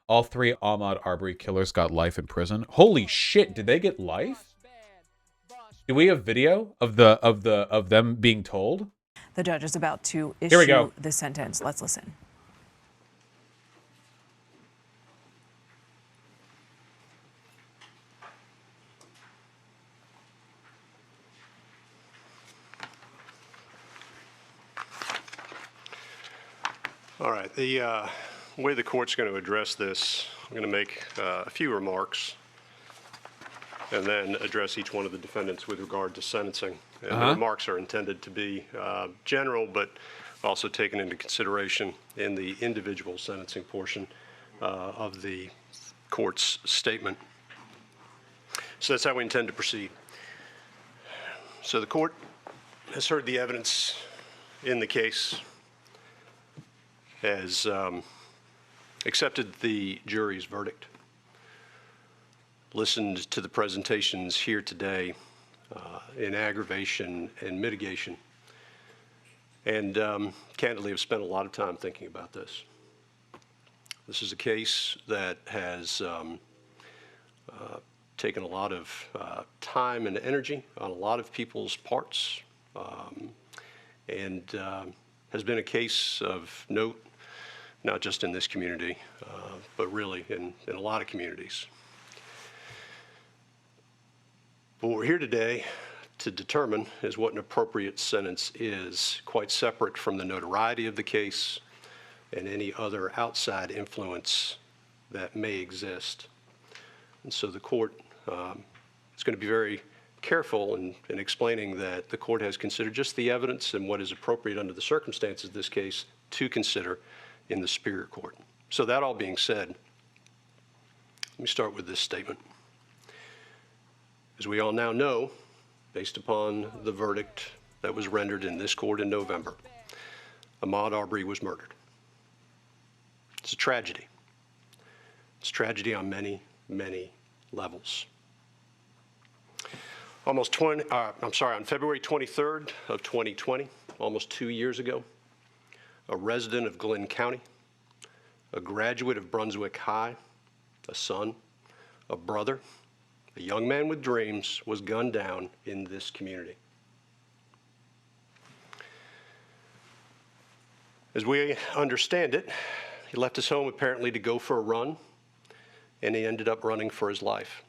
All three Ahmaud Arbery killers got life in prison. Holy shit, did they get life? Do we have video of them being told? The judge is about to Here we go. issue the sentence. Let's listen. All right, the way the court's going to address this, I'm going to make a few remarks and then address each one of the defendants with regard to sentencing. And the remarks are intended to be general, but also taken into consideration in the individual sentencing portion of the court's statement. So that's how we intend to proceed. So the court has heard the evidence in the case, has accepted the jury's verdict, listened to the presentations here today in aggravation and mitigation, and candidly have spent a lot of time thinking about this. This is a case that has taken a lot of time and energy on a lot of people's parts, and has been a case of note, not just in this community, but really in a lot of communities. But what we're here today to determine is what an appropriate sentence is, quite separate from the notoriety of the case and any other outside influence that may exist. And so the court is going to be very careful in explaining that the court has considered just the evidence and what is appropriate under the circumstances of this case to consider in the Superior Court. So that all being said, let me start with this statement. As we all now know, based upon the verdict that was rendered in this court in November, Ahmaud Arbery was murdered. It's a tragedy. It's a tragedy on many, many levels. On February 23rd of 2020, almost 2 years ago, a resident of Glynn County, a graduate of Brunswick High, a son, a brother, a young man with dreams, was gunned down in this community. As we understand it, he left his home apparently to go for a run, and he ended up running for his life.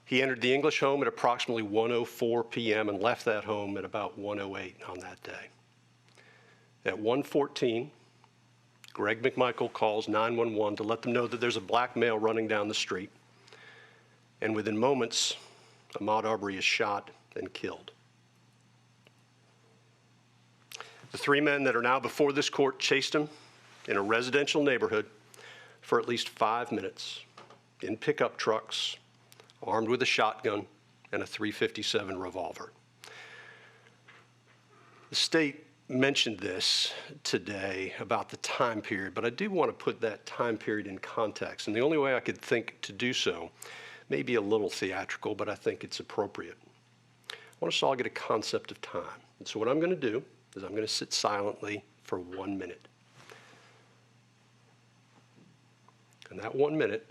He entered the English home at approximately 1:04 p.m. and left that home at about 1:08 on that day. At 1:14, Greg McMichael calls 911 to let them know that there's a black male running down the street. And within moments, Ahmaud Arbery is shot and killed. The three men that are now before this court chased him in a residential neighborhood for at least 5 minutes in pickup trucks, armed with a shotgun and a .357 revolver. The state mentioned this today about the time period, but I do want to put that time period in context. And the only way I could think to do so may be a little theatrical, but I think it's appropriate. I want us all to get a concept of time. And so what I'm going to do is I'm going to sit silently for 1 minute. And that 1 minute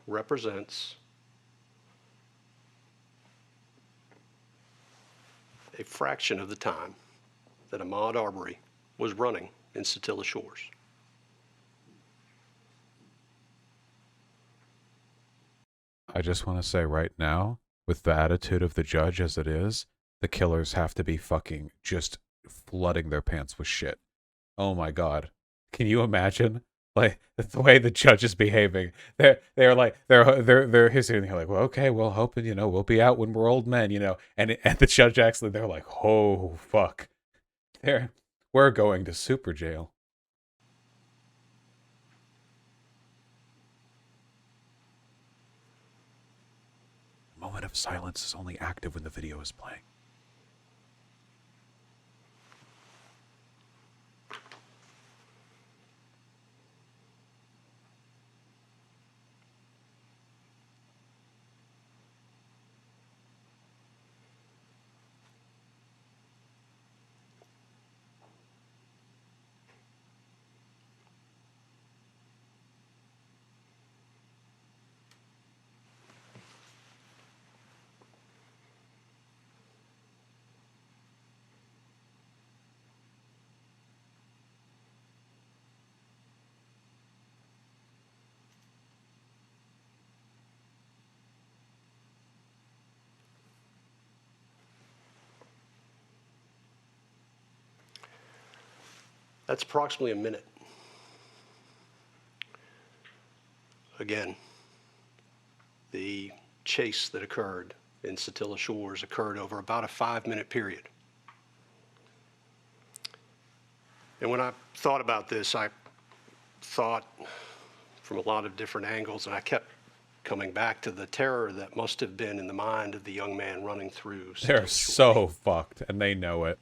represents a fraction of the time that Ahmaud Arbery was running in Satilla Shores. I just want to say right now, with the attitude of the judge as it is, the killers have to be fucking just flooding their pants with shit. Oh my god. Can you imagine? Like the way the judge is behaving. They're like they're hissing like, well, okay, well, hoping, we'll be out when we're old men, And the judge actually, they're like, oh fuck. We're going to super jail. The moment of silence is only active when the video is playing. That's approximately a minute. Again, the chase that occurred in Satilla Shores occurred over about a 5-minute period. And when I thought about this, I thought from a lot of different angles, and I kept coming back to the terror that must have been in the mind of the young man running through Satilla They're Shores. so fucked, and they know it.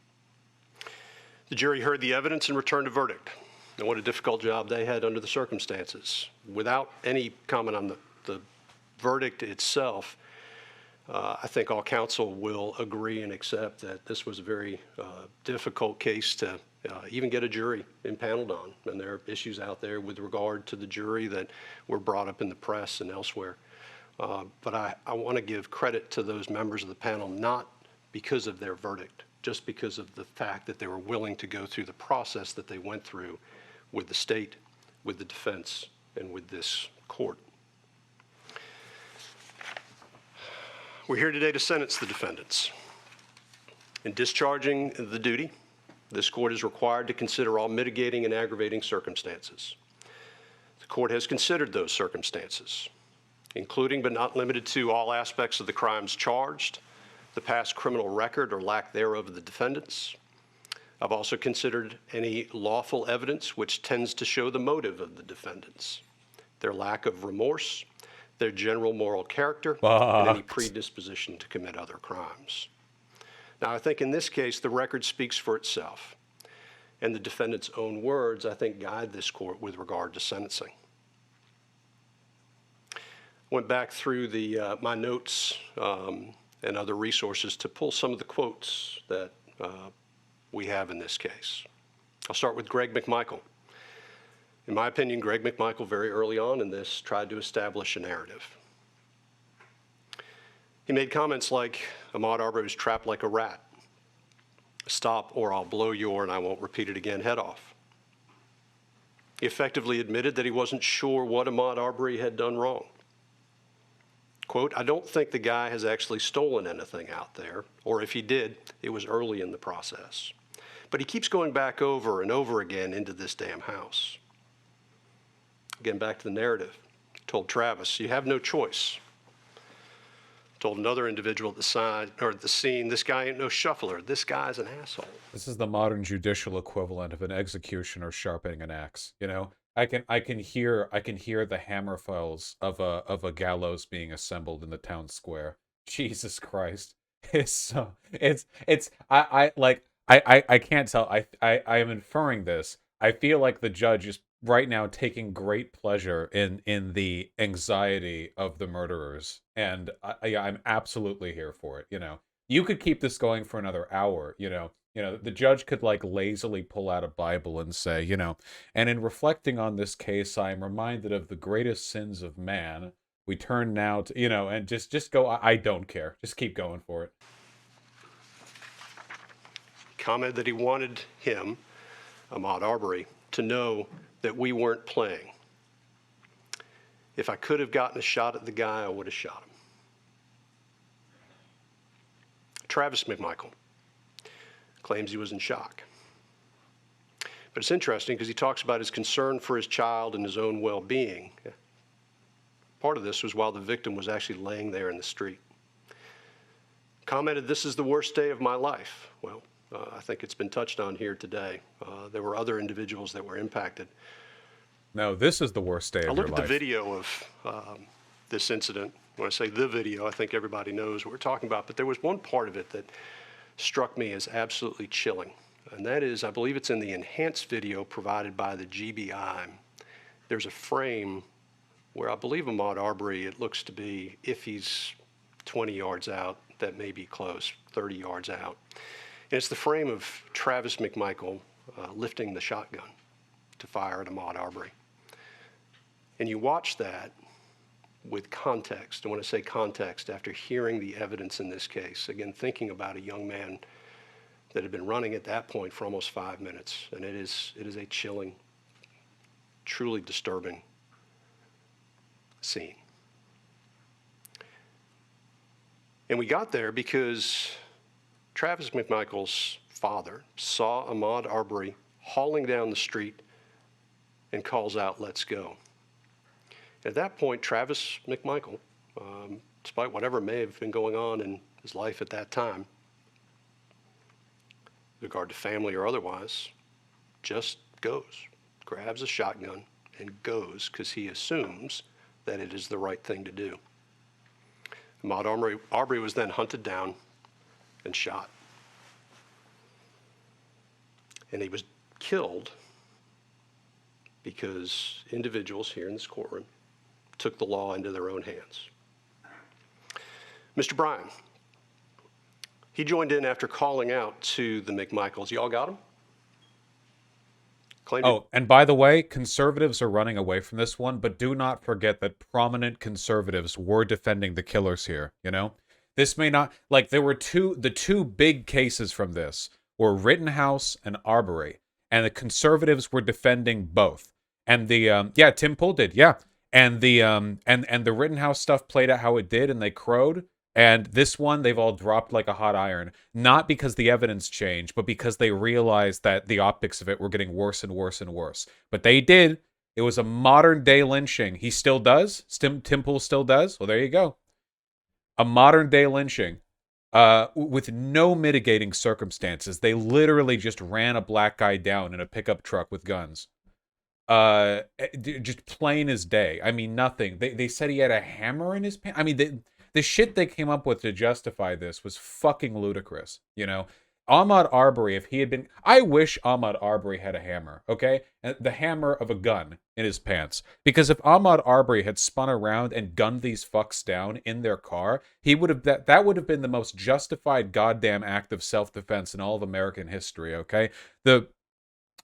The jury heard the evidence and returned a verdict. And what a difficult job they had under the circumstances. Without any comment on the verdict itself, I think all counsel will agree and accept that this was a very difficult case to even get a jury impaneled on. And there are issues out there with regard to the jury that were brought up in the press and elsewhere. But I want to give credit to those members of the panel, not because of their verdict, just because of the fact that they were willing to go through the process that they went through with the state, with the defense, and with this court. We're here today to sentence the defendants. In discharging the duty, this court is required to consider all mitigating and aggravating circumstances. The court has considered those circumstances, including but not limited to all aspects of the crimes charged, the past criminal record or lack thereof of the defendants. I've also considered any lawful evidence which tends to show the motive of the defendants, their lack of remorse, their general moral character, and any predisposition to commit other crimes. Now, I think in this case, the record speaks for itself, and the defendant's own words, I think, guide this court with regard to sentencing. Went back through my notes and other resources to pull some of the quotes that we have in this case. I'll start with Greg McMichael. In my opinion, Greg McMichael, very early on in this, tried to establish a narrative. He made comments like, Ahmaud Arbery was trapped like a rat. Stop or I'll blow your, and I won't repeat it again, head off. He effectively admitted that he wasn't sure what Ahmaud Arbery had done wrong. Quote, I don't think the guy has actually stolen anything out there, or if he did, it was early in the process. But he keeps going back over and over again into this damn house. Again, back to the narrative. Told Travis, you have no choice. Told another individual at the scene, this guy ain't no shuffler. This guy's an asshole. This is the modern judicial equivalent of an executioner sharpening an axe. You know, I can hear the hammer files of a gallows being assembled in the town square. Jesus Christ, I can't tell. I am inferring this. I feel like the judge is right now taking great pleasure in the anxiety of the murderers, and I'm absolutely here for it. You know, you could keep this going for another hour. You know, the judge could like lazily pull out a Bible and say, you know, and in reflecting on this case, I am reminded of the greatest sins of man. We turn now to, you know, and just go. I don't care. Just keep going for it. Commented that he wanted him, Ahmaud Arbery, to know that we weren't playing. If I could have gotten a shot at the guy, I would have shot him. Travis McMichael claims he was in shock. But it's interesting because he talks about his concern for his child and his own well-being. Part of this was while the victim was actually laying there in the street. Commented, this is the worst day of my life. Well, I think it's been touched on here today. There were other individuals that were impacted. No, this is the worst day of your life. I looked at the video of this incident. When I say the video, I think everybody knows what we're talking about. But there was one part of it that struck me as absolutely chilling. And that is, I believe it's in the enhanced video provided by the GBI. There's a frame where I believe Ahmaud Arbery, it looks to be, if he's 20 yards out, that may be close, 30 yards out. And it's the frame of Travis McMichael lifting the shotgun to fire at Ahmaud Arbery. And you watch that with context. And when I say context, after hearing the evidence in this case, again, thinking about a young man that had been running at that point for almost 5 minutes. And it is a chilling, truly disturbing scene. And we got there because Travis McMichael's father saw Ahmaud Arbery hauling down the street, and calls out, "Let's go." At that point, Travis McMichael, despite whatever may have been going on in his life at that time, with regard to family or otherwise, just goes, grabs a shotgun, and goes because he assumes that it is the right thing to do. Ahmaud Arbery was then hunted down and shot. And he was killed because individuals here in this courtroom took the law into their own hands. Mr. Bryan, he joined in after calling out to the McMichaels. Y'all got him? Oh, and by the way, conservatives are running away from this one, but do not forget that prominent conservatives were defending the killers here, you know? This may not, like, there were the two big cases from this were Rittenhouse and Arbery, and the conservatives were defending both. And the, yeah, Tim Pool did, yeah. And the, and the Rittenhouse stuff played out how it did, and they crowed. And this one, they've all dropped like a hot iron. Not because the evidence changed, but because they realized that the optics of it were getting worse and worse and worse. But they did. It was a modern-day lynching. He still does. Tim Pool still does. Well, there you go. A modern-day lynching with no mitigating circumstances. They literally just ran a black guy down in a pickup truck with guns. Just plain as day. I mean, nothing. They said he had a hammer in his pants. I mean, the shit they came up with to justify this was fucking ludicrous, you know? Ahmaud Arbery, if he had been... I wish Ahmaud Arbery had a hammer, okay? The hammer of a gun in his pants. Because if Ahmaud Arbery had spun around and gunned these fucks down in their car, he would have... That would have been the most justified goddamn act of self-defense in all of American history, okay? The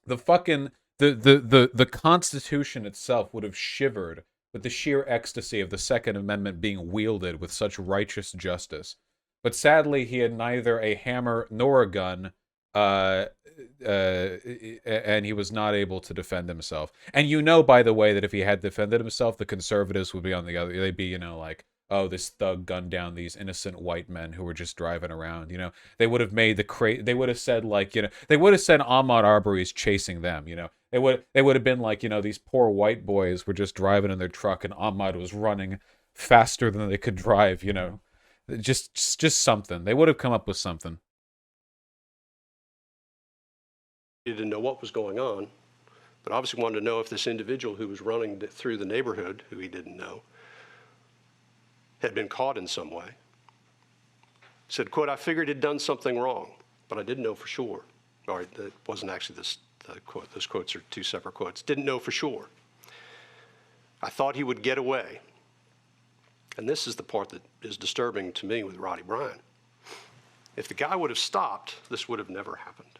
fucking... The Constitution itself would have shivered with the sheer ecstasy of the Second Amendment being wielded with such righteous justice. But sadly, he had neither a hammer nor a gun, and he was not able to defend himself. And you know, by the way, that if he had defended himself, the conservatives would be on the other. They'd be, you know, like, oh, this thug gunned down these innocent white men who were just driving around, you know. They would have made they would have said, like, you know, they would have said Ahmaud Arbery is chasing them, you know. They would have been like, you know, these poor white boys were just driving in their truck and Ahmaud was running faster than they could drive, you know. Just something. They would have come up with something. He didn't know what was going on, but obviously wanted to know if this individual who was running through the neighborhood, who he didn't know, had been caught in some way. He said, quote, "I figured he'd done something wrong, but I didn't know for sure." Or it wasn't actually this quote. Those quotes are two separate quotes. Didn't know for sure. "I thought he would get away." And this is the part that is disturbing to me with Roddy Bryan. If the guy would have stopped, this would have never happened.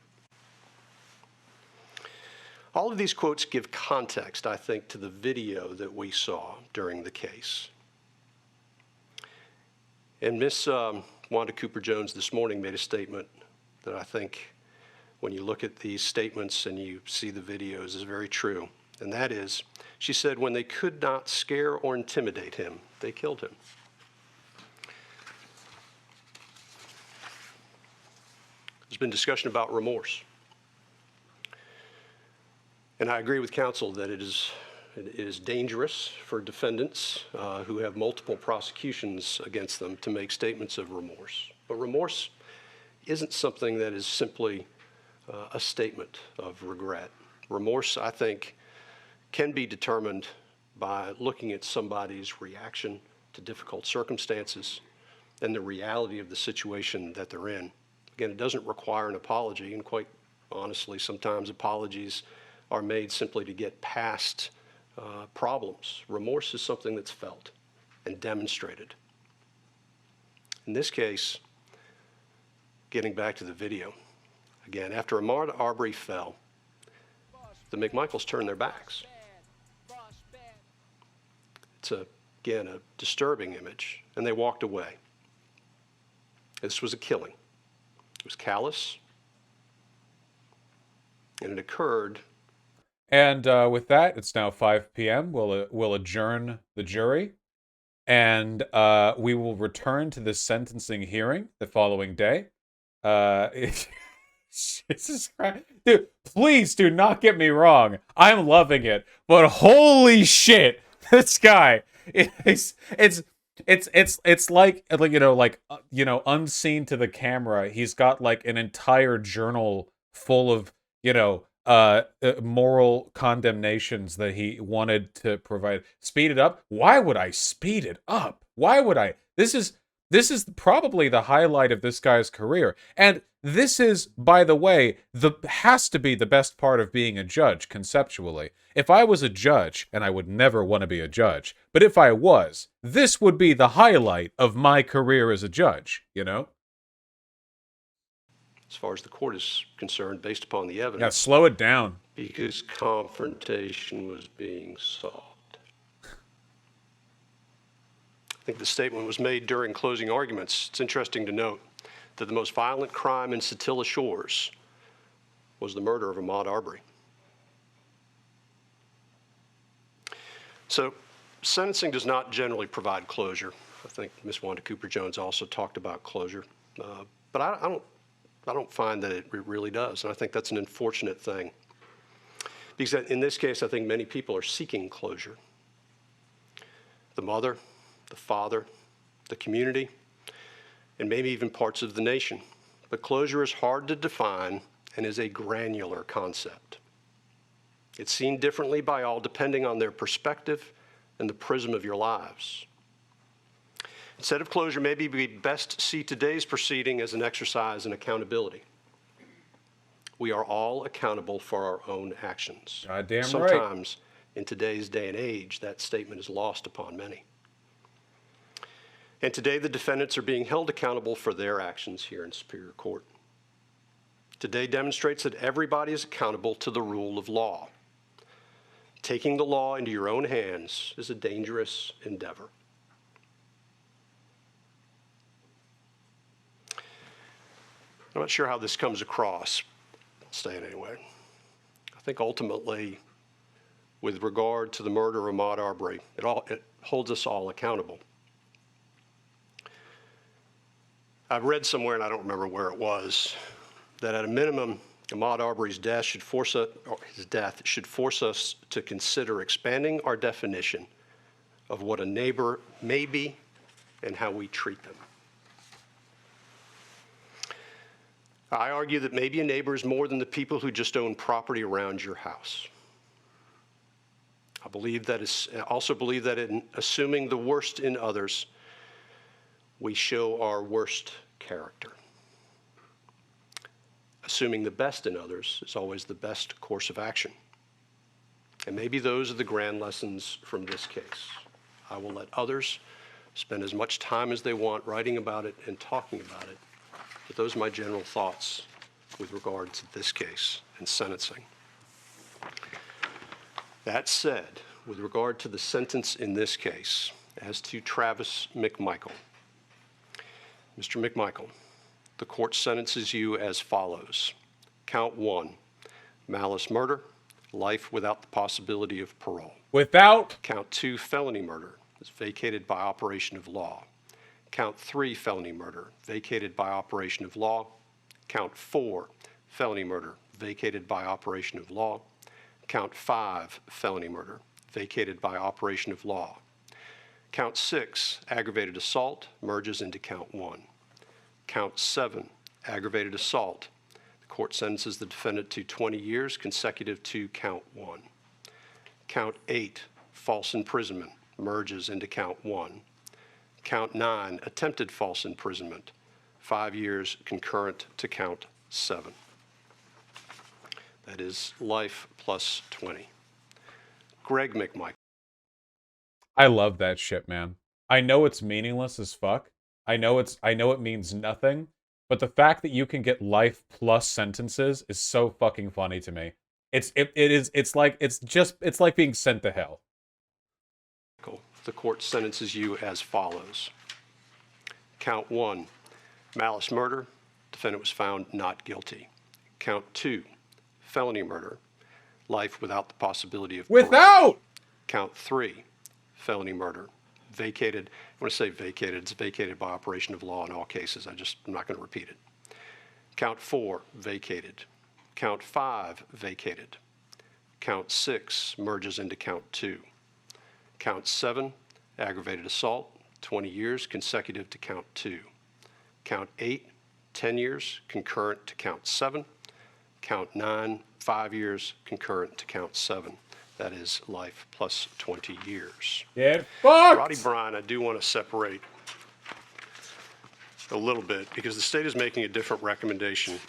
All of these quotes give context, I think, to the video that we saw during the case. And Miss Wanda Cooper-Jones this morning made a statement that I think, when you look at these statements and you see the videos, is very true. And that is, she said, when they could not scare or intimidate him, they killed him. There's been discussion about remorse. And I agree with counsel that it is dangerous for defendants who have multiple prosecutions against them to make statements of remorse. But remorse isn't something that is simply a statement of regret. Remorse, I think, can be determined by looking at somebody's reaction to difficult circumstances and the reality of the situation that they're in. Again, it doesn't require an apology, and quite honestly, sometimes apologies are made simply to get past problems. Remorse is something that's felt and demonstrated. In this case, getting back to the video, again, after Ahmaud Arbery fell, the McMichaels turned their backs. It's, again, a disturbing image, and they walked away. This was a killing. It was callous, and it occurred. And with that, it's now 5 p.m. We'll adjourn the jury, and we will return to the sentencing hearing the following day. Jesus Christ. Dude, please do not get me wrong. I'm loving it. But holy shit, this guy it's like unseen to the camera. He's got like an entire journal full of, moral condemnations that he wanted to provide. Speed it up? Why would I speed it up? Why would I? This is probably the highlight of this guy's career. And this is, by the way, has to be the best part of being a judge, conceptually. If I was a judge, and I would never want to be a judge, but if I was, this would be the highlight of my career as a judge, you know? As far as the court is concerned, based upon the evidence. Yeah, slow it down. Because confrontation was being sought. I think the statement was made during closing arguments. It's interesting to note that the most violent crime in Satilla Shores was the murder of Ahmaud Arbery. So, sentencing does not generally provide closure. I think Ms. Wanda Cooper-Jones also talked about closure, but I don't find that it really does, and I think that's an unfortunate thing. Because in this case, I think many people are seeking closure. The mother, the father, the community, and maybe even parts of the nation. But closure is hard to define and is a granular concept. It's seen differently by all depending on their perspective and the prism of your lives. Instead of closure, maybe we best see today's proceeding as an exercise in accountability. We are all accountable for our own actions. Goddamn right. Sometimes, in today's day and age, that statement is lost upon many. And today, the defendants are being held accountable for their actions here in Superior Court. Today demonstrates that everybody is accountable to the rule of law. Taking the law into your own hands is a dangerous endeavor. I'm not sure how this comes across. I'll say it anyway. I think ultimately, with regard to the murder of Ahmaud Arbery, it holds us all accountable. I've read somewhere, and I don't remember where it was, that at a minimum, Ahmaud Arbery's death should force us to consider expanding our definition of what a neighbor may be and how we treat them. I argue that maybe a neighbor is more than the people who just own property around your house. I also believe that in assuming the worst in others, we show our worst character. Assuming the best in others is always the best course of action. And maybe those are the grand lessons from this case. I will let others spend as much time as they want writing about it and talking about it. But those are my general thoughts with regard to this case and sentencing. That said, with regard to the sentence in this case, as to Travis McMichael, Mr. McMichael, the court sentences you as follows. Count 1, malice murder, life without the possibility of parole. Without? Count 2, felony murder, is vacated by operation of law. Count 3, felony murder, vacated by operation of law. Count 4, felony murder, vacated by operation of law. Count 5, felony murder, vacated by operation of law. Count 6, aggravated assault, merges into count 1. Count 7, aggravated assault. The court sentences the defendant to 20 years consecutive to count 1. Count 8, false imprisonment, merges into count 1. Count 9, attempted false imprisonment, 5 years concurrent to count 7. That is life plus 20. Greg McMichael. I love that shit, man. I know it's meaningless as fuck. I know it means nothing, but the fact that you can get life plus sentences is so fucking funny to me. It's like being sent to hell. The court sentences you as follows. Count 1, malice murder, defendant was found not guilty. Count 2, felony murder, life without the possibility of parole. Without! Count 3, felony murder, vacated. When I say vacated, it's vacated by operation of law in all cases. I'm not going to repeat it. Count 4, vacated. Count 5, vacated. Count 6 merges into Count 2. Count 7, aggravated assault, 20 years consecutive to Count 2. Count 8, 10 years concurrent to Count 7. Count 9, 5 years concurrent to Count 7. That is life plus 20 years. Get fucked! Roddy Bryan, I do want to separate a little bit because the state is making a different recommendation.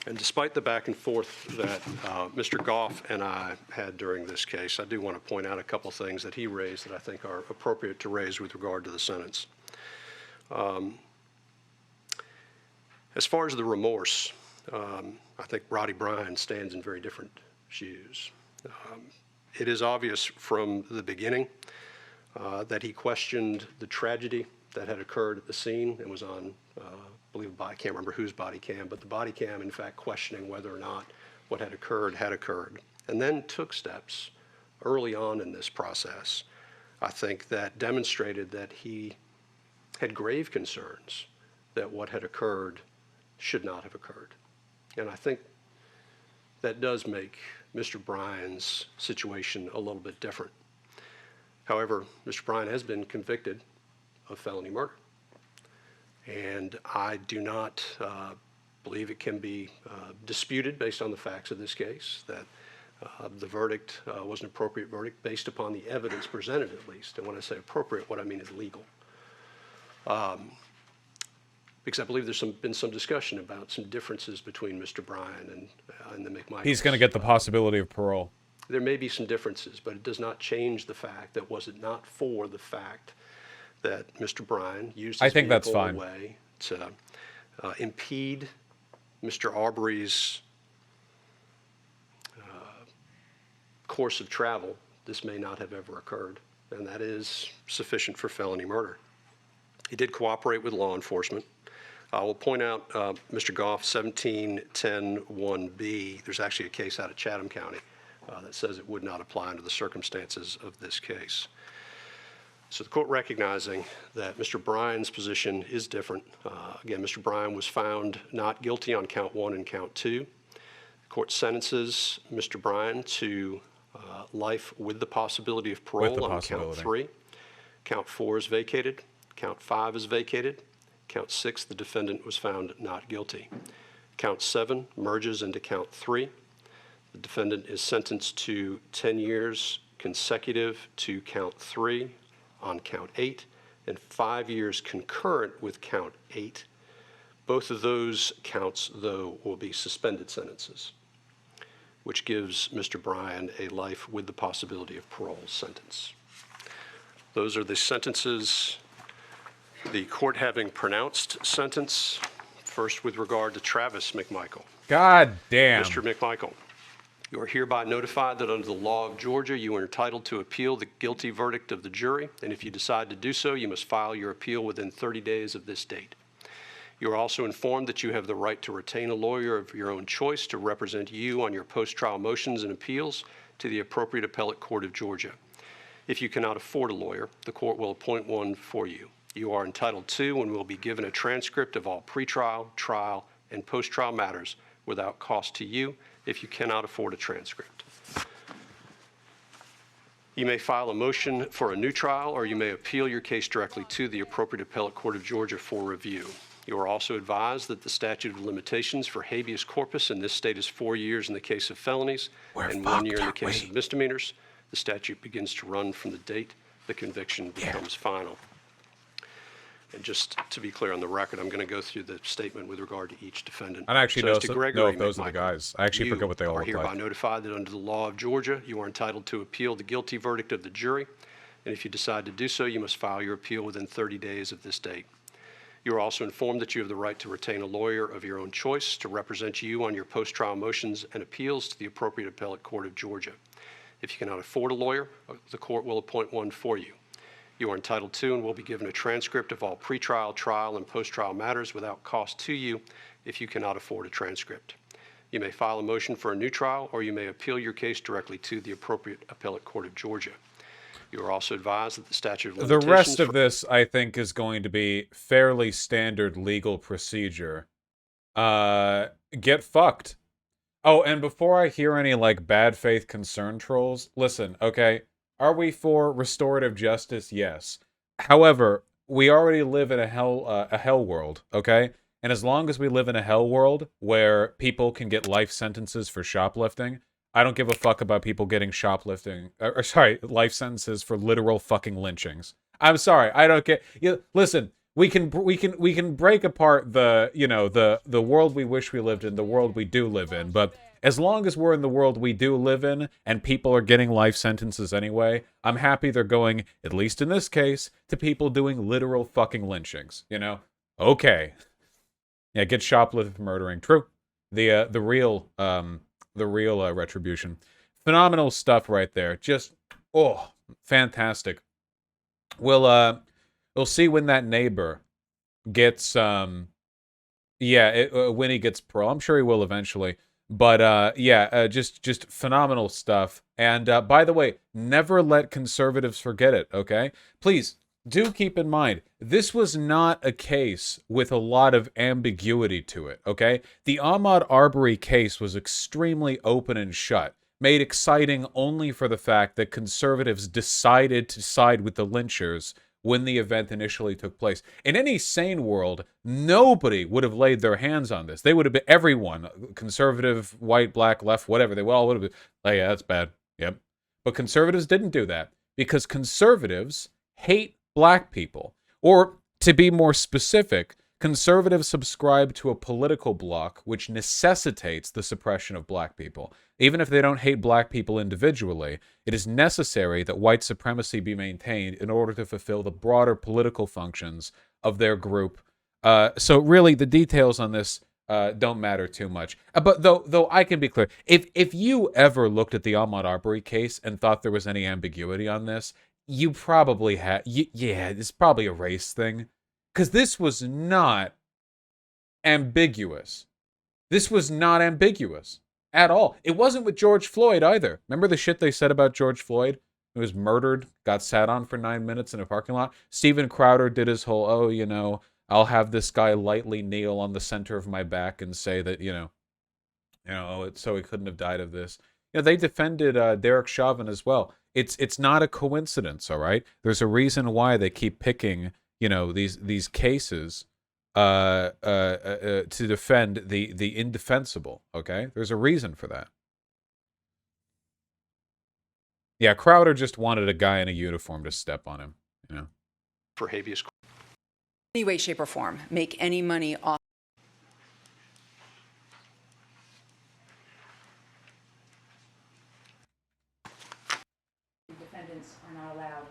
And despite the back and forth that Mr. Goff and I had during this case, I do want to point out a couple things that he raised that I think are appropriate to raise with regard to the sentence. As far as the remorse, I think Roddy Bryan stands in very different shoes. It is obvious from the beginning that he questioned the tragedy that had occurred at the scene and was on, I believe, I can't remember whose body cam, but the body cam, in fact, questioning whether or not what had occurred, and then took steps early on in this process, I think, that demonstrated that he had grave concerns that what had occurred should not have occurred. And I think that does make Mr. Bryan's situation a little bit different. However, Mr. Bryan has been convicted of felony murder. And I do not believe it can be disputed based on the facts of this case, that the verdict was an appropriate verdict based upon the evidence presented, at least. And when I say appropriate, what I mean is legal. Because I believe there's been some discussion about some differences between Mr. Bryan and the McMichael. He's going to get the possibility of parole. There may be some differences, but it does not change the fact that was it not for the fact that Mr. Bryan used his vehicle in a way to impede Mr. Arbery's course of travel, this may not have ever occurred, and that is sufficient for felony murder. He did cooperate with law enforcement. I will point out Mr. Goff, 1710-1B. There's actually a case out of Chatham County that says it would not apply under the circumstances of this case. So the court recognizing that Mr. Bryan's position is different. Again, Mr. Bryan was found not guilty on count 1 and count 2. The court sentences Mr. Bryan to life with the possibility of parole on count 3. Count 4 is vacated. Count 5 is vacated. Count 6, the defendant was found not guilty. Count 7 merges into count 3. The defendant is sentenced to 10 years consecutive to count 3 on count 8 and 5 years concurrent with count 8. Both of those counts, though, will be suspended sentences, which gives Mr. Bryan a life with the possibility of parole sentence. Those are the sentences, the court having pronounced sentence, first with regard to Travis McMichael. God damn. Mr. McMichael, you are hereby notified that under the law of Georgia, you are entitled to appeal the guilty verdict of the jury, and if you decide to do so, you must file your appeal within 30 days of this date. You are also informed that you have the right to retain a lawyer of your own choice to represent you on your post-trial motions and appeals to the appropriate appellate court of Georgia. If you cannot afford a lawyer, the court will appoint one for you. You are entitled to and will be given a transcript of all pretrial, trial, and post-trial matters without cost to you if you cannot afford a transcript. You may file a motion for a new trial, or you may appeal your case directly to the appropriate appellate court of Georgia for review. You are also advised that the statute of limitations for habeas corpus in this state is 4 years in the case of felonies and 1 year in the case of misdemeanors. The statute begins to run from the date the conviction becomes final. And just to be clear on the record, I'm going to go through the statement with regard to each defendant. I actually know if those are the McMichael, guys. I actually forget what they all look You are hereby like. notified that under the law of Georgia, you are entitled to appeal the guilty verdict of the jury. And if you decide to do so, you must file your appeal within 30 days of this date. You are also informed that you have the right to retain a lawyer of your own choice to represent you on your post-trial motions and appeals to the appropriate appellate court of Georgia. If you cannot afford a lawyer, the court will appoint one for you. You are entitled to and will be given a transcript of all pretrial, trial, and post-trial matters without cost to you if you cannot afford a transcript. You may file a motion for a new trial, or you may appeal your case directly to the appropriate appellate court of Georgia. You are also advised that the statute of limitations... The rest of this, I think, is going to be fairly standard legal procedure Get fucked. Oh, and before I hear any like bad faith concern trolls, listen, okay? Are we for restorative justice? Yes. However, we already live in a hell world, okay? And as long as we live in a hell world where people can get life sentences for shoplifting, I don't give a fuck about people getting shoplifting or sorry, life sentences for literal fucking lynchings. I'm sorry, I don't get. Listen, we can break apart the the world we wish we lived in, the world we do live in, but as long as we're in the world we do live in and people are getting life sentences anyway, I'm happy they're going, at least in this case, to people doing literal fucking lynchings, Okay. Yeah, get shoplifted for murdering. True. The real retribution. Phenomenal stuff right there. Just fantastic. We'll see when that neighbor gets when he gets parole. I'm sure he will eventually. But just phenomenal stuff. And by the way, never let conservatives forget it, okay? Please do keep in mind, this was not a case with a lot of ambiguity to it, okay? The Ahmaud Arbery case was extremely open and shut, made exciting only for the fact that conservatives decided to side with the lynchers when the event initially took place. In any sane world, nobody would have laid their hands on this. They would have been, everyone, conservative, white, black, left, whatever, they all would have been, like, yeah, that's bad. Yep. But conservatives didn't do that because conservatives hate black people. Or, to be more specific, conservatives subscribe to a political bloc which necessitates the suppression of black people. Even if they don't hate black people individually, it is necessary that white supremacy be maintained in order to fulfill the broader political functions of their group. So really, the details on this don't matter too much. But though I can be clear, if you ever looked at the Ahmaud Arbery case and thought there was any ambiguity on this, you probably had. Yeah, it's probably a race thing, because this was not ambiguous. This was not ambiguous at all. It wasn't with George Floyd either. Remember the shit they said about George Floyd? He was murdered, got sat on for 9 minutes in a parking lot. Steven Crowder did his whole, I'll have this guy lightly kneel on the center of my back and say that, so he couldn't have died of this. They defended Derek Chauvin as well. It's not a coincidence, all right? There's a reason why they keep picking, these cases to defend the indefensible, okay? There's a reason for that. Yeah, Crowder just wanted a guy in a uniform to step on him, For habeas corpus. Any way, shape, or form, make any money off. Defendants are not allowed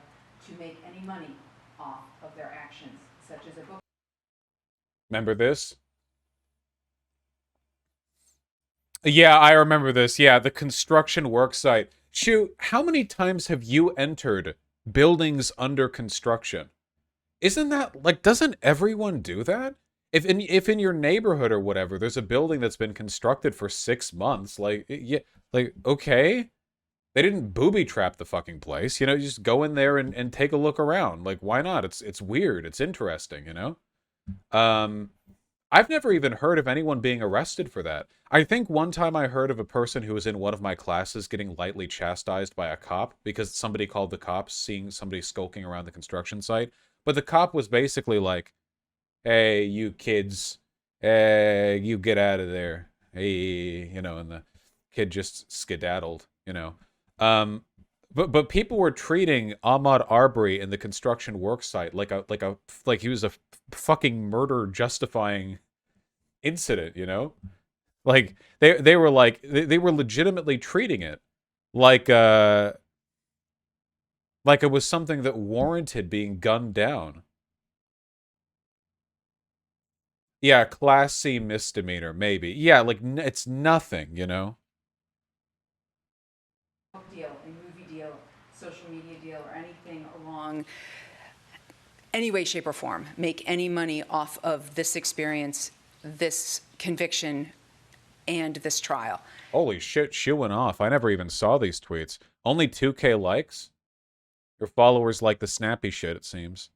to make any money off of their actions, such as a book. Remember this? Yeah, I remember this. Yeah, the construction work site. Shoot, how many times have you entered buildings under construction? Isn't that, like, doesn't everyone do that? If in your neighborhood or whatever, there's a building that's been constructed for 6 months, okay. They didn't booby trap the fucking place, you just go in there and take a look around. Like, why not? It's weird, it's interesting, I've never even heard of anyone being arrested for that. I think one time I heard of a person who was in one of my classes getting lightly chastised by a cop because somebody called the cops seeing somebody skulking around the construction site. But the cop was basically like, hey, you kids, hey, you get out of there. Hey, and the kid just skedaddled, But people were treating Ahmaud Arbery in the construction work site like he was a fucking murder justifying incident, Like they were like they were legitimately treating it like it was something that warranted being gunned down. Yeah, Class C misdemeanor, maybe. Yeah, like it's nothing, Deal, a movie deal, social media deal, or anything along any way, shape, or form, make any money off of this experience, this conviction, and this trial. Holy shit, she went off. I never even saw these tweets. Only 2K likes? Your followers like the snappy shit, it seems.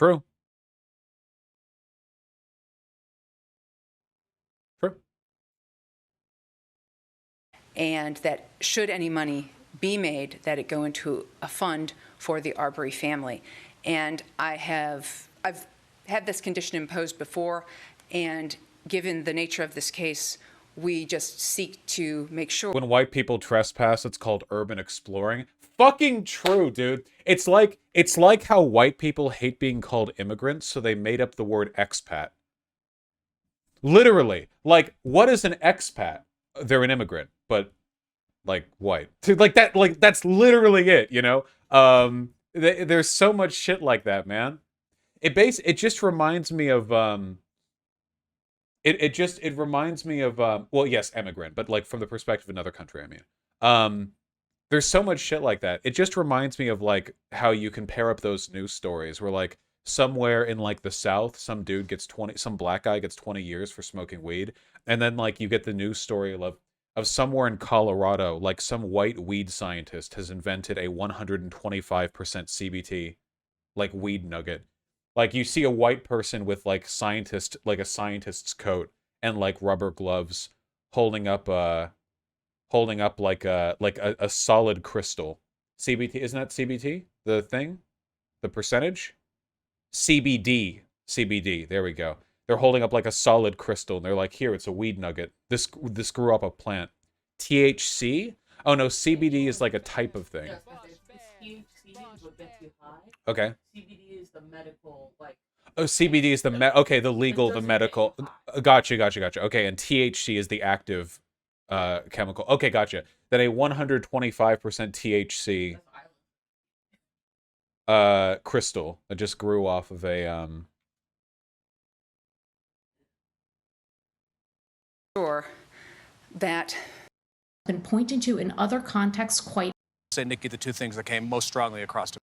True. True. And that should any money be made, that it go into a fund for the Arbery family. And I've had this condition imposed before, and given the nature of this case, we just seek to make sure. When white people trespass, it's called urban exploring. Fucking true, dude. It's like how white people hate being called immigrants, so they made up the word expat. Literally. Like, what is an expat? They're an immigrant, but like white. Like that, like that's literally it, you know? There's so much shit like that, man. It just reminds me of it reminds me of well, yes, immigrant, but like from the perspective of another country, I mean. There's so much shit like that. It just reminds me of like how you can pair up those news stories where like somewhere in like the South, some black guy gets 20 years for smoking weed, and then like you get the news story of somewhere in Colorado, like some white weed scientist has invented a 125% CBT like weed nugget. Like you see a white person with like a scientist's coat and like rubber gloves holding up like a solid crystal. CBT, isn't that CBT? The thing? The percentage? CBD. There we go. They're holding up like a solid crystal and they're like, here, it's a weed nugget. This grew up a plant. THC? Oh no, CBD is like a type of thing. THC is what gets you high. Okay. CBD is the medical, like. Oh, CBD is okay, the legal, the medical. Gotcha. Okay, and THC is the active chemical. Okay, gotcha. That a 125% THC crystal that just grew off of a Sure that been pointed to in other contexts quite. Say, Nikki, the two things that came most strongly across to me.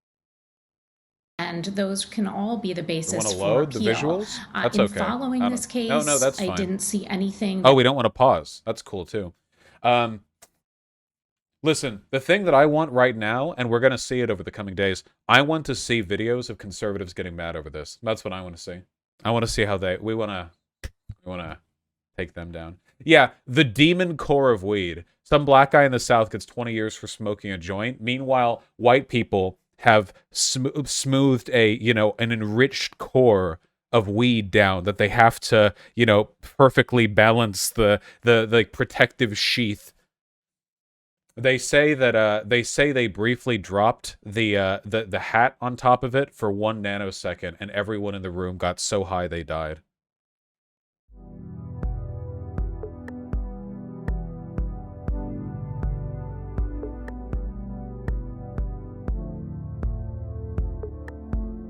And those can all be the basis wanna for load the appeal. visuals? That's in okay. Following I this don't- case, no, that's I fine. didn't see anything. Oh, we don't want to pause. That's cool too. Listen, the thing that I want right now, and we're going to see it over the coming days, I want to see videos of conservatives getting mad over this. That's what I want to see. I want to see how we want to take them down. Yeah, the demon core of weed. Some black guy in the South gets 20 years for smoking a joint. Meanwhile, white people have smoothed an enriched core of weed down that they have to, perfectly balance the protective sheath. They say that they briefly dropped the hat on top of it for 1 nanosecond, and everyone in the room got so high they died.